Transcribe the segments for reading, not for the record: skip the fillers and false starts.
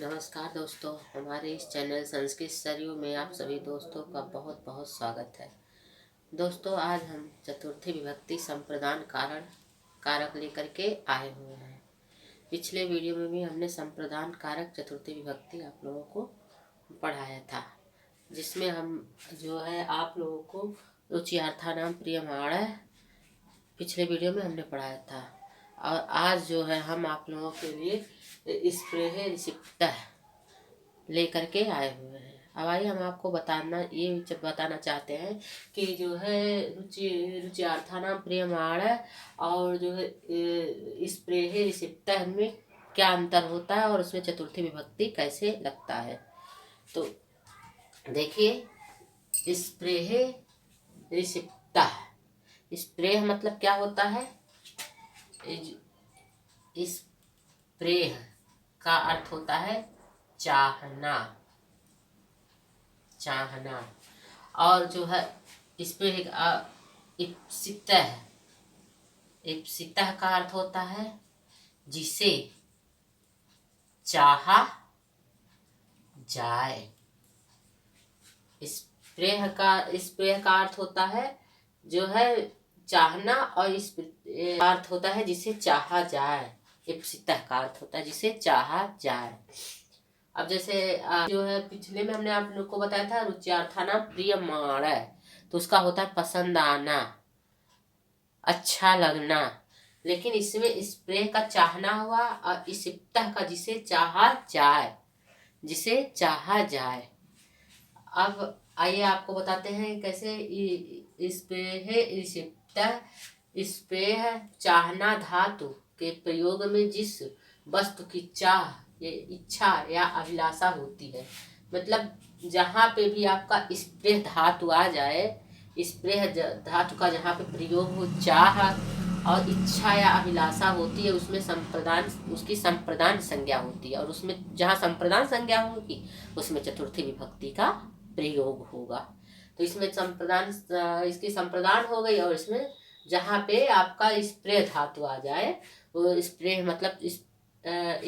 नमस्कार दोस्तों, हमारे इस चैनल संस्कृत सरयू में आप सभी दोस्तों का बहुत बहुत स्वागत है। दोस्तों, आज हम चतुर्थी विभक्ति संप्रदान कारक लेकर के आए हुए हैं। पिछले वीडियो में भी हमने संप्रदान कारक चतुर्थी विभक्ति आप लोगों को पढ़ाया था, जिसमें हम जो है आप लोगों को रुचियार्थानाम प्रियमाण पिछले वीडियो में हमने पढ़ाया था। और आज जो है हम आप लोगों के लिए स्प्रेह रिसिप्ट लेकर के आए हुए हैं। अब आइए हम आपको बताना चाहते हैं कि जो है रुचियार्थानाम प्रियमाण और जो है स्प्रेह रिसिप्ट में क्या अंतर होता है और उसमें चतुर्थी विभक्ति कैसे लगता है। तो देखिए, स्प्रेह रिसिप्ट, स्प्रेह मतलब क्या होता है। स्प्रेह का अर्थ होता है चाहना, चाहना। और जो है स्प्रेह इप्सितः, इप्सितः का अर्थ होता है जिसे चाहा जाए। स्प्रेह का अर्थ होता है जो है चाहना, और इस अर्थ होता है जिसे चाहा जाए। इप्सितः का अर्थ होता है जिसे चाहा जाए। अब जैसे जो है पिछले में हमने आप लोग को बताया था रुच्यार्थाना प्रियमाण, तो उसका होता है पसंद आना, अच्छा लगना। लेकिन इसमें स्प्रेह का चाहना हुआ और इप्सितः का जिसे चाहा जाए, जिसे चाहा जाए। अब आइए आपको बताते हैं कैसे स्प्रेह इप्सितः। स्प्रेह चाहना धातु के प्रयोग में जिस वस्तु की चाह, इच्छा या अभिलाषा होती है, मतलब जहाँ पे भी आपका स्प्रेह धातु आ जाए, स्प्रेह धातु का जहाँ पे प्रयोग हो, चाह और इच्छा या अभिलाषा होती है, उसमें संप्रदान, उसकी संप्रदान संज्ञा होती है। और उसमें जहाँ संप्रदान संज्ञा होगी उसमें चतुर्थी विभक्ति का प्रयोग होगा। तो इसमें संप्रदान, इसकी संप्रदान हो गई। और इसमें जहाँ पे आपका स्प्रेह धातु आ जाए, वो स्प्रेह मतलब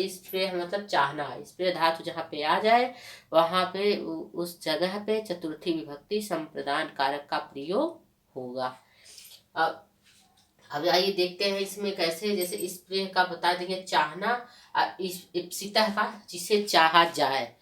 स्प्रेह मतलब चाहना, स्प्रेह धातु जहाँ पे आ जाए वहाँ पे उस जगह पे चतुर्थी विभक्ति संप्रदान कारक का प्रयोग होगा। अब आइए देखते हैं इसमें कैसे। जैसे स्प्रेह का बता देंगे चाहना, इप्सितः का जिसे चाहा जाए।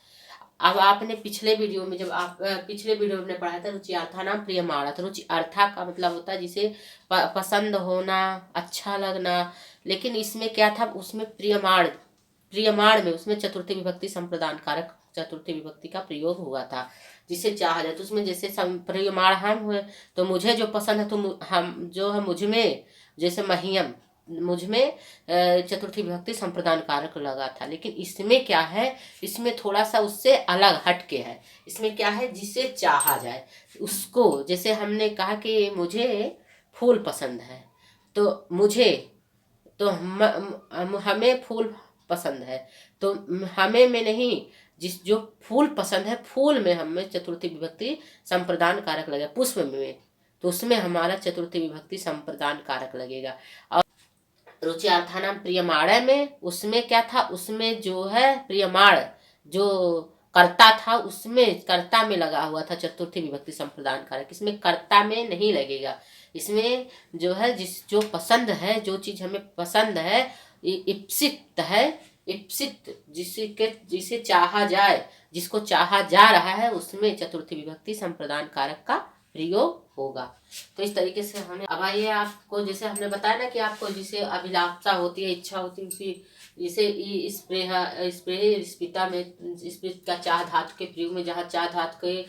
अब आपने पिछले वीडियो में हमने पढ़ा था रुचियार्थानाम प्रियमाण, तो रुचि अर्था का मतलब होता है जिसे पसंद होना, अच्छा लगना। लेकिन इसमें क्या था, उसमें प्रियमाण में उसमें चतुर्थी विभक्ति संप्रदान कारक चतुर्थी विभक्ति का प्रयोग हुआ था, जिसे चाहा जाए। तो उसमें जैसे प्रियमाण हम हुए तो मुझे जो पसंद है, तो हम जो है मुझ में, जैसे मह्यम, मुझ में चतुर्थी विभक्ति संप्रदान कारक लगा था। लेकिन इसमें क्या है, इसमें थोड़ा सा उससे अलग हट के है। इसमें क्या है, जिसे चाहा जाए उसको, जैसे हमने कहा कि मुझे फूल पसंद है, तो मुझे, तो हमें फूल पसंद है, तो हमें में नहीं, जिस जो फूल पसंद है, फूल में हमें चतुर्थी विभक्ति संप्रदान कारक लगेगा। पुष्प में तो उसमें हमारा चतुर्थी विभक्ति संप्रदान कारक लगेगा। और रुचियार्थानाम प्रियमाण में उसमें क्या था, उसमें जो है प्रियमाण जो कर्ता था, उसमें कर्ता में लगा हुआ था चतुर्थी विभक्ति संप्रदान कारक। इसमें कर्ता में नहीं लगेगा। इसमें जो है जो पसंद है, जो चीज हमें पसंद है, इप्सित है, इप्सित जिसे चाहा जाए, जिसको चाहा जा रहा है, उसमें चतुर्थी विभक्ति संप्रदान कारक का प्रयोग होगा। तो इस तरीके से हमें, अब आइए आपको, जैसे हमने बताया ना कि आपको जिसे अभिलाषा होती है, इच्छा होती है, उसी जिसे स्प्रेह स्पिता में स्पित का चाह धातु के प्रयोग में, जहाँ चाह धातु के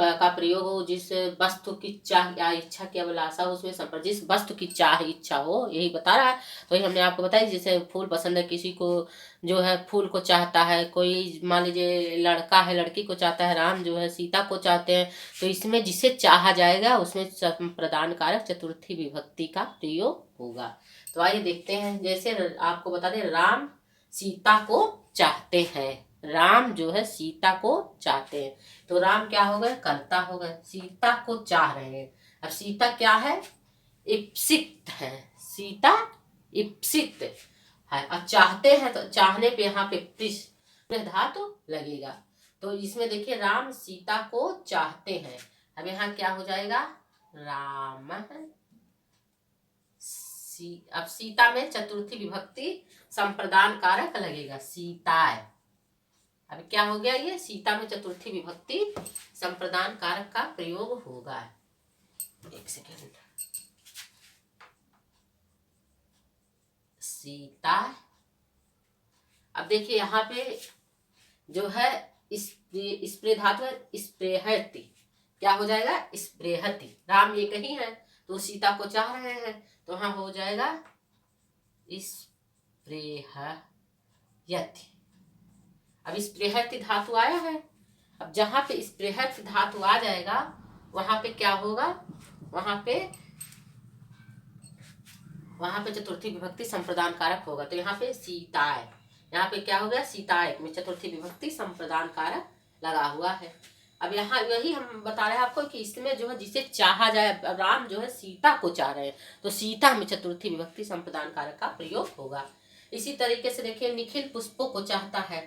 का प्रयोग हो, जिस वस्तु की चाह या इच्छा की अभिलाषा हो, उसमें जिस वस्तु की चाह इच्छा हो, यही बता रहा है। तो ये हमने आपको बताया, जैसे फूल पसंद है, किसी को जो है फूल को चाहता है, कोई मान लीजिए लड़का है, लड़की को चाहता है, राम जो है सीता को चाहते हैं। तो इसमें जिसे चाहा जाएगा उसमें संप्रदान कारक चतुर्थी विभक्ति का प्रयोग होगा। तो आइए देखते हैं। जैसे आपको बता दें, राम सीता को चाहते हैं, राम जो है सीता को चाहते हैं, तो राम क्या हो गए, कर्ता हो गए, सीता को चाह रहे हैं। अब सीता क्या है, इप्सित है, सीता इप्सित है। और चाहते हैं, तो चाहने पे यहाँ पे धातु लगेगा। तो इसमें देखिए राम सीता को चाहते हैं। अब यहाँ क्या हो जाएगा, राम अब सीता में चतुर्थी विभक्ति संप्रदान कारक लगेगा, सीताय। अब क्या हो गया, ये सीता में चतुर्थी विभक्ति संप्रदान कारक का प्रयोग होगा। एक सेकेंड, सीता। अब देखिए यहाँ पे जो है स्प्रे धातु है, स्प्रेहति, क्या हो जाएगा, स्प्रेहति। राम एक ही है तो सीता को चाह रहे हैं, तो यहाँ हो जाएगा स्प्रेहयति। अब स्प्रेहति धातु आया है। अब जहां पे स्प्रेहति धातु आ जाएगा वहां पे क्या होगा, वहां पे चतुर्थी विभक्ति संप्रदान कारक होगा। तो यहाँ पे सीताय, यहाँ पे क्या हो गया, सीताय में चतुर्थी विभक्ति संप्रदान कारक लगा हुआ है। अब यहाँ यही हम बता रहे हैं आपको कि इसमें जो है जिसे चाहा जाए, राम जो है सीता को चाह रहे हैं तो सीता में चतुर्थी विभक्ति संप्रदान कारक का प्रयोग होगा। इसी तरीके से देखिए निखिल पुष्पों को चाहता है।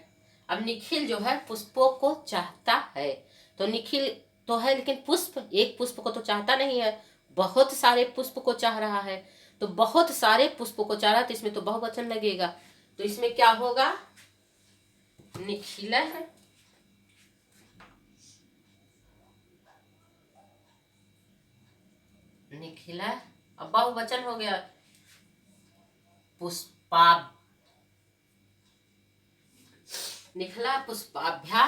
अब निखिल जो है पुष्पों को चाहता है, तो निखिल तो है लेकिन पुष्प, एक पुष्प को तो चाहता नहीं है, बहुत सारे पुष्प को चाह रहा है। तो बहुत सारे पुष्पों को चाह रहा है तो इसमें तो बहुवचन लगेगा। तो इसमें क्या होगा, निखिल है, निखिल। अब बहुवचन हो गया, पुष्पा, निखिला पुष्पाभ्या,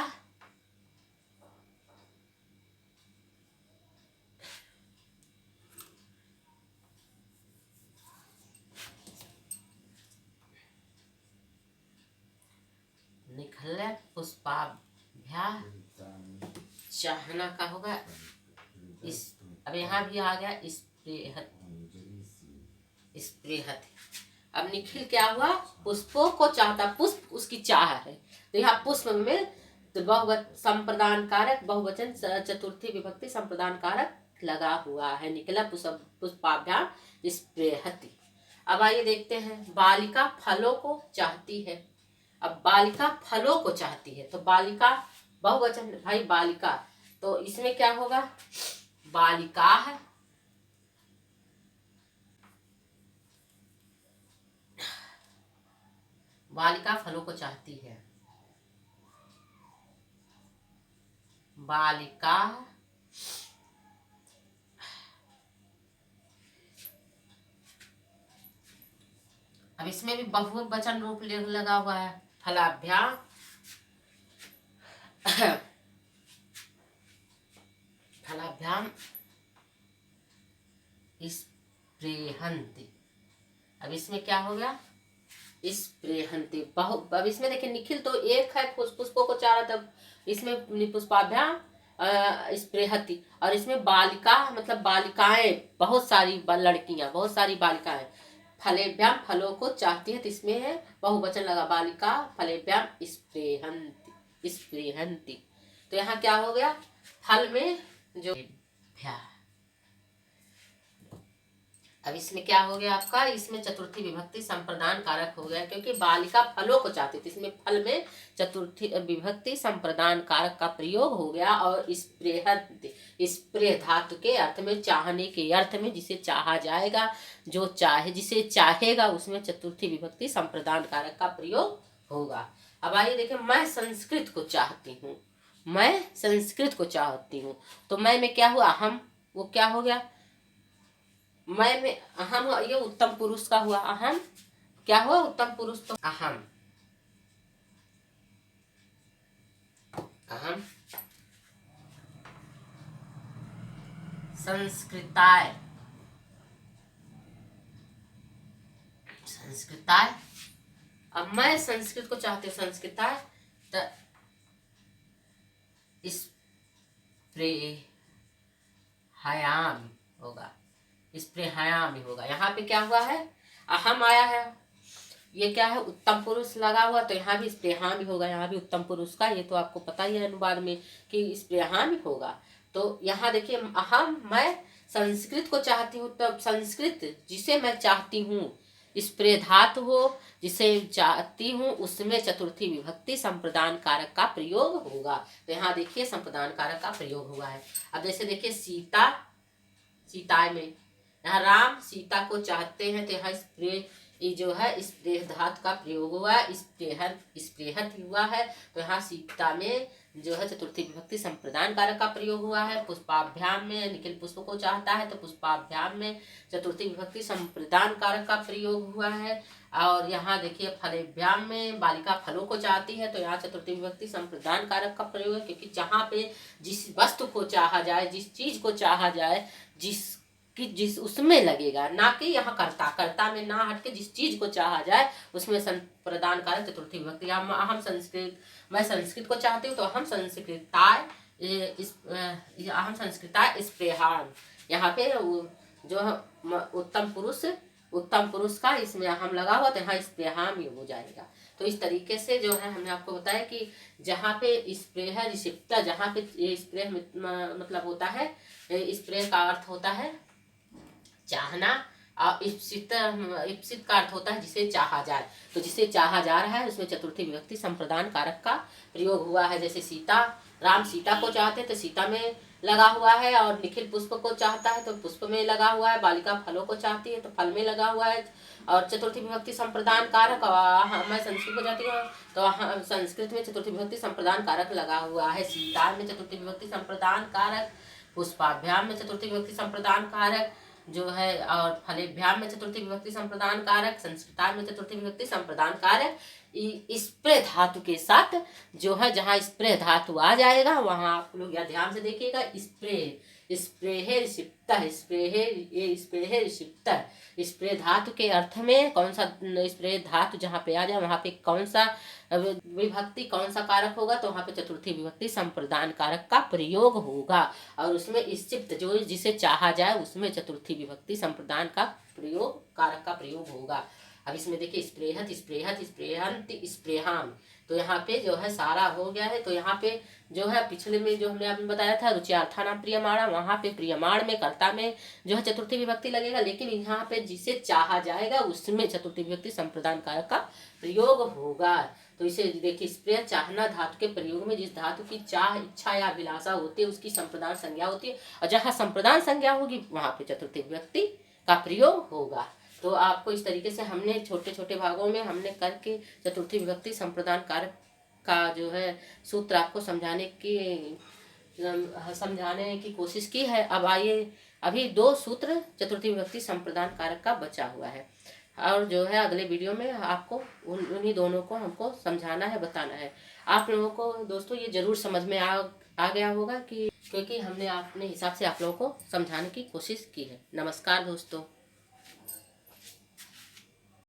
निखिल पुष्पाभ्या चाहना का होगा इस। अब यहाँ भी आ गया स्प्रेहत। अब निखिल क्या हुआ, पुष्पों को चाहता, पुष्प उसकी चाह है, तो यहाँ पुष्प में तो बहुवचन संप्रदान कारक, बहुवचन चतुर्थी विभक्ति संप्रदान कारक लगा हुआ है, निखिला पुष्पाभ्याम स्प्रेहति। अब आइए देखते हैं, बालिका फलों को चाहती है। अब बालिका फलों को चाहती है तो बालिका बहुवचन भाई, बालिका, तो इसमें क्या होगा, बालिका है, बालिका फलों को चाहती है, बालिका अब इसमें भी बहुवचन रूप लगा हुआ है, फलाभ्याम फलाभ्याम स्प्रेहन्ति। अब इसमें क्या हो गया, स्प्रेहन्ति अब इसमें देखिए निखिल तो एक है, पुष्पों को चाह रहा था, इसमें पुष्पाभ्याम स्प्रेहति, और इसमें बालिका मतलब बालिकाएं, बहुत सारी लड़कियां, बहुत सारी बालिकाएं, फलेभ्याम फलों को चाहती है तो इसमें है बहुवचन लगा, बालिका फलेभ्याम स्प्रेहन्ति स्प्रेहन्ति। तो यहाँ क्या हो गया, फल में जो भ्या। अब इसमें क्या हो गया आपका, इसमें चतुर्थी विभक्ति संप्रदान कारक हो गया, क्योंकि बालिका फलों को चाहती थी, इसमें फल में चतुर्थी विभक्ति संप्रदान कारक का प्रयोग हो गया। और स्प्रे धातु के अर्थ में, चाहने के अर्थ में, जिसे चाहा जाएगा, जो चाहे, जिसे चाहेगा, उसमें चतुर्थी विभक्ति संप्रदान कारक का प्रयोग होगा। अब आइए देखें, मैं संस्कृत को चाहती हूँ, मैं संस्कृत को चाहती हूँ, तो मैं में क्या हुआ, अहम, वो क्या हो गया, मैं में अहम, ये उत्तम पुरुष का हुआ, अहम क्या हुआ, उत्तम पुरुष, तो अहम, अहम संस्कृताय, संस्कृताय। अब मैं संस्कृत को चाहती हूँ, संस्कृताय, तो स्प्रेहयामि होगा, स्प्रेहयामि होगा। यहाँ पे क्या हुआ है, अहम आया है, ये क्या है, उत्तम पुरुष लगा हुआ, तो यहाँ भी स्प्रेहयामि होगा, यहाँ भी उत्तम पुरुष का, ये तो आपको पता ही है अनुवाद में कि स्प्रेहयामि होगा। तो यहाँ देखिए, अहम मैं संस्कृत को चाहती हूँ, तब संस्कृत जिसे मैं चाहती हूँ, स्प्रे धातु हो जिसे चाहती हूँ उसमें चतुर्थी विभक्ति संप्रदान कारक का प्रयोग होगा। तो यहाँ देखिए संप्रदान कारक का प्रयोग हुआ है। अब जैसे देखिए सीता, सीताय में यहाँ राम सीता को चाहते हैं, तो यहाँ स्प्रे ये जो है स्प्रे धातु का प्रयोग हुआ है, स्प्रेहत हुआ है। तो यहाँ सीता में जो है चतुर्थी विभक्ति संप्रदान कारक का प्रयोग हुआ है। पुष्पाभ्याम में निखिल पुष्प को चाहता है, तो पुष्पाभ्याम में चतुर्थी विभक्ति संप्रदान कारक का प्रयोग हुआ है। और यहाँ देखिए फलेभ्याम में बालिका फलों को चाहती है, तो यहाँ चतुर्थी विभक्ति संप्रदान कारक का प्रयोग है, क्योंकि जहाँ पे जिस वस्तु को चाहा जाए, जिस चीज को चाहा जाए, जिस उसमें लगेगा, ना कि यहाँ कर्ता में ना हटके जिस चीज को चाहा जाए उसमें संप्रदान कारक चतुर्थी विभक्ति। मैं संस्कृत को चाहती हूँ, तो हम संस्कृताय स्प्रेहान, यहाँ पे जो उत्तम पुरुष का इसमें हम लगा हुआ, तो यहाँ स्प्रेहाम ही हो जाएगा। तो इस तरीके से जो है हमने आपको बताया कि जहाँ पे स्प्रे है रिसिप्टा, जहाँ पे स्प्रे मतलब होता है, स्प्रे का अर्थ होता है चाहना, और इप्सित का अर्थ होता है जिसे चाहा जाए। तो जिसे चाहा जा रहा है उसमें चतुर्थी विभक्ति संप्रदान कारक का प्रयोग हुआ है। जैसे राम सीता को चाहते तो सीता में लगा हुआ है, और निखिल पुष्प को चाहता है तो पुष्प में लगा हुआ है, बालिका फलों को चाहती है तो फल में लगा हुआ है। और चतुर्थी विभक्ति संप्रदान कारक, मैं संस्कृत को चाहती हूँ तो संस्कृत में चतुर्थी विभक्ति संप्रदान कारक लगा हुआ है। सीता में चतुर्थी विभक्ति संप्रदान कारक, पुष्पाभ्याम में चतुर्थी विभक्ति संप्रदान कारक जो है, और फलेभ्याम में चतुर्थी विभक्ति संप्रदान कारक, संस्कृताय में चतुर्थी विभक्ति संप्रदान कारक। स्प्रे धातु के साथ जो है, जहाँ स्प्रे धातु आ जाएगा वहाँ आप लोग या ध्यान से देखिएगा, स्प्रे धातु के अर्थ में कौन सा स्प्रे धातु जहाँ पे आ जाए वहाँ पे कौन सा विभक्ति कौन सा कारक होगा, तो वहाँ पे चतुर्थी विभक्ति संप्रदान कारक का प्रयोग होगा। और उसमें स्थित जो जिसे चाहा जाए उसमें चतुर्थी विभक्ति संप्रदान का प्रयोग कारक का प्रयोग होगा। अब इसमें देखिए स्प्रेहत, स्प्रेहत, स्प्रेहंत, स्प्रेहाम, तो यहाँ पे जो है सारा हो गया है। तो यहाँ पे जो है पिछले में जो हमने आपने बताया था रुच्यार्था नाम प्रियमाणा, वहाँ पे प्रियमाण में कर्ता में जो है चतुर्थी विभक्ति लगेगा, लेकिन यहाँ पे जिसे चाहा जाएगा उसमें चतुर्थी विभक्ति संप्रदान कारक का प्रयोग होगा। तो इसे देखिए स्प्रे चाहना धातु के प्रयोग में जिस धातु की चाह, इच्छा या अभिलाषा होती है उसकी संप्रदान संज्ञा होती है, और जहाँ संप्रदान संज्ञा होगी वहाँ पे चतुर्थी विभक्ति का प्रयोग होगा। तो आपको इस तरीके से हमने छोटे छोटे भागों में हमने करके चतुर्थी विभक्ति संप्रदान कारक का जो है सूत्र आपको समझाने की कोशिश की है। अब आइए, अभी 2 सूत्र चतुर्थी विभक्ति संप्रदान कारक का बचा हुआ है, और जो है अगले वीडियो में आपको उन्हीं दोनों को हमको समझाना है, बताना है। आप लोगों को दोस्तों ये जरूर समझ में आ गया होगा, कि क्योंकि हमने अपने हिसाब से आप लोगों को समझाने की कोशिश की है। नमस्कार दोस्तों।